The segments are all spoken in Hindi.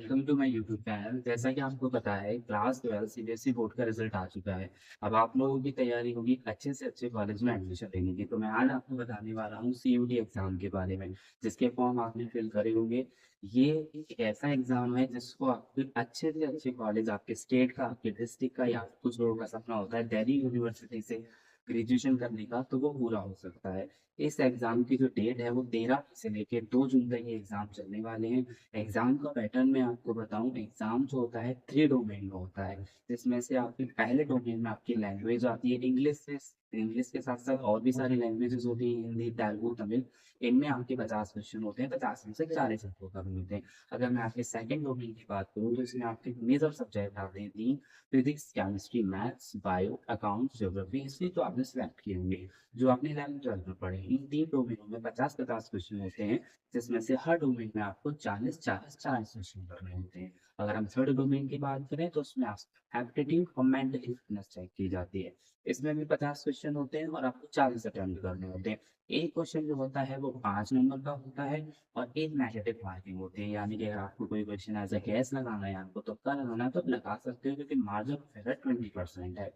Welcome to my YouTube channel. जैसा कि आपको पता है क्लास 12 सीबीएसई बोर्ड का रिजल्ट आ चुका है। अब आप लोगों की तैयारी होगी अच्छे से अच्छे कॉलेज में एडमिशन लेने की। तो मैं आज आपको बताने वाला हूँ सीयूटी एग्जाम के बारे में, जिसके फॉर्म आपने फिल करे होंगे। ये एक ऐसा एग्जाम है जिसको आपके अच्छे से अच्छे कॉलेज, आपके स्टेट का, आपके डिस्ट्रिक्ट का, या कुछ लोगों का सपना होता है दिल्ली यूनिवर्सिटी से ग्रेजुएशन करने का, तो वो पूरा हो सकता है। इस एग्जाम की जो डेट है वो 13 से लेकर 2 जून तक ये एग्जाम चलने वाले हैं। एग्जाम का पैटर्न मैं आपको बताऊं, एग्जाम जो होता है 3 डोमेन में होता है, जिसमें से आपके पहले डोमेन में आपकी लैंग्वेज आती है इंग्लिश से। इंग्लिश के साथ साथ और भी सारी लैंग्वेजेस होती हैं, हिंदी, तेलुगु, तमिल। इनमें आपके 50 क्वेश्चन होते हैं, 50 में से 40 आपको करने होते हैं। अगर मैं आपके सेकंड डोमेन की बात करूँ तो इसमें आपके मेजर सब्जेक्ट आते हैं 3: physics, chemistry, maths, bio, accounts, geography, history. तो आपने सिलेक्ट किए होंगे जो आपने 11th-12th में पढ़े। इन 3 डोमेनों में 50-50 क्वेश्चन होते हैं, जिसमें से हर डोमेन में आपको 40-40 क्वेश्चन करने होते हैं। अगर हम थर्ड डोमेन की बात करें तो उसमें एप्टीट्यूड और मेंटल फिटनेस चेक की जाती है। इसमें भी 50 क्वेश्चन होते हैं और आपको 40 अटेम्प्ट करने होते हैं। एक क्वेश्चन जो होता है वो 5 नंबर का होता है और एक नेगेटिव मार्किंग होती है। यानी कि अगर आपको कोई क्वेश्चन ऐसा गैस लगाना है, आपको तुक्का लगाना है, तो आप लगा सकते हो, क्योंकि मार्जिन ऑफ एरर 20% है।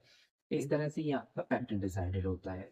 इस तरह से ये आपका पैटर्न डिसाइडेड होता है।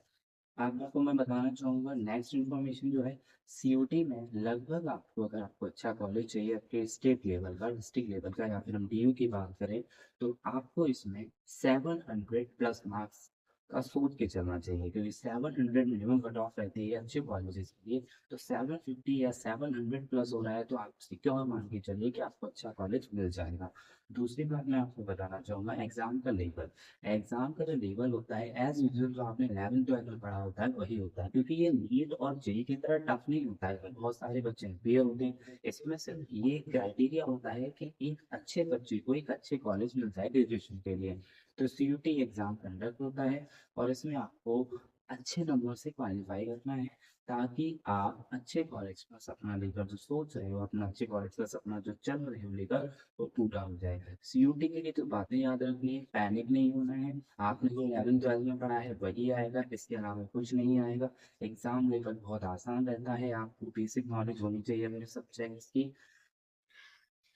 आपको मैं बताना चाहूँगा नेक्स्ट इन्फॉर्मेशन जो है, सीयूटी में लगभग आपको, अगर आपको अच्छा कॉलेज चाहिए आपके स्टेट लेवल का, डिस्ट्रिक्ट लेवल का, या फिर हम डीयू की बात करें, तो आपको इसमें 700 प्लस मार्क्स का सोच के चलना चाहिए, क्योंकि 700 मिनिमम कट ऑफ रहती है अच्छे कॉलेजेस के लिए। तो 750 या 700 प्लस हो रहा है तो आप सिक्योर मान के चलिए कि आपको अच्छा कॉलेज मिल जाएगा। दूसरी बात मैं आपको बताना चाहूँगा एग्जाम का लेवल। एग्जाम का जो लेवल होता है एज यूजुअल जो आपने 11th-12th में पढ़ा होता है वही होता है, क्योंकि ये नीट और जेई की तरह टफ नहीं होता है। बहुत सारे बच्चे फेल होते हैं। इसमें सिर्फ ये क्राइटेरिया होता है कि एक अच्छे बच्चे को एक अच्छे कॉलेज मिल जाए ग्रेजुएशन के लिए। तो सीयूटी एग्जाम कंडक्ट होता है और इसमें आपको अच्छे नंबर से क्वालिफाई करना है, ताकि आप अच्छे कॉलेज का सपना लेकर जो सोच रहे हो, अपना अच्छे कॉलेज का सपना जो चल रहे हो लेकर, वो पूरा हो जाए। सीयूटी के लिए तो बातें याद रखनी है, पैनिक नहीं होना है। आपने जो 11th-12th में पढ़ा है वही आएगा, इसके अलावा कुछ नहीं आएगा। एग्जाम लेवल बहुत आसान रहता है, आपको बेसिक नॉलेज होनी चाहिए मेरे सब्जेक्ट्स की।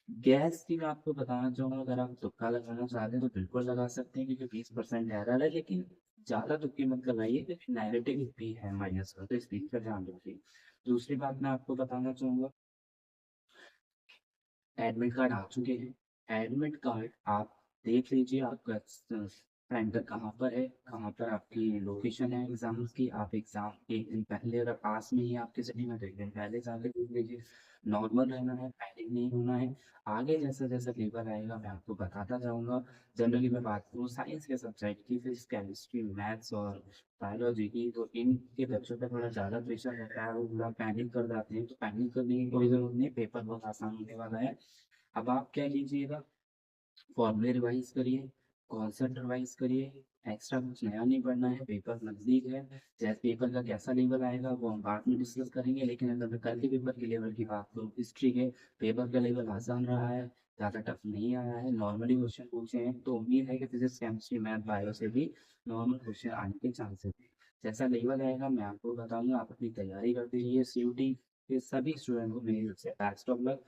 गैस की मैं आपको बताना चाहूँगा, अगर आप तुक्का लगाना चाहते हैं तो बिल्कुल लगा सकते हैं, क्योंकि 20% एरर है, लेकिन ज़्यादा तुक्के मत लगाइए, क्योंकि नेगेटिव भी है माइनस का, तो इस चीज़ का ध्यान रखिए। दूसरी बात मैं आपको बताना चाहूँगा, एडमिट कार्ड आ चुके हैं। एडमिट कार्ड आप देख लीजिए, आपका सेंटर कहाँ पर है, कहाँ पर आपकी लोकेशन है एग्जाम्स की। आप एग्जाम एक दिन पहले, अगर पास में ही आपके सिटी में, तो एक दिन पहले जाके देख लीजिए। नॉर्मल रहना है, पैनिक नहीं होना है। आगे जैसा जैसा पेपर आएगा मैं आपको बताता जाऊंगा। जनरली मैं बात करूँ साइंस के सब्जेक्ट की, फिजिक्स, केमिस्ट्री, मैथ्स और बायोलॉजी की, तो इनके बच्चों पे थोड़ा ज़्यादा प्रेशर रहता है, वो थोड़ा पैनिक कर जाते हैं। तो पैनिक करने की कोई ज़रूरत नहीं, पेपर बहुत आसान होने वाला है। अब आप क्या कीजिएगा, फॉर्मूले रिवाइज करिए, कॉन्सेप्ट रिवाइज करिए। एक्स्ट्रा कुछ नया नहीं पढ़ना है, पेपर नज़दीक है। जैसे पेपर का कैसा लेवल आएगा वो हम बाद में डिस्कस करेंगे, लेकिन अगर मैं कल के पेपर के लेवल की बात करूँ, हिस्ट्री के पेपर का लेवल आसान रहा है, ज़्यादा टफ नहीं आया है, नॉर्मली क्वेश्चन पूछे हैं। तो उम्मीद है कि फिजिक्स, केमिस्ट्री, मैथ, बायो से भी नॉर्मल क्वेश्चन आने के चांसेस हैं। जैसा लेवल आएगा मैं आपको बताऊंगा, आप अपनी तैयारी करते रहिए। सीयूटी के सभी स्टूडेंट को मेरी तरफ से बेस्ट ऑफ लक।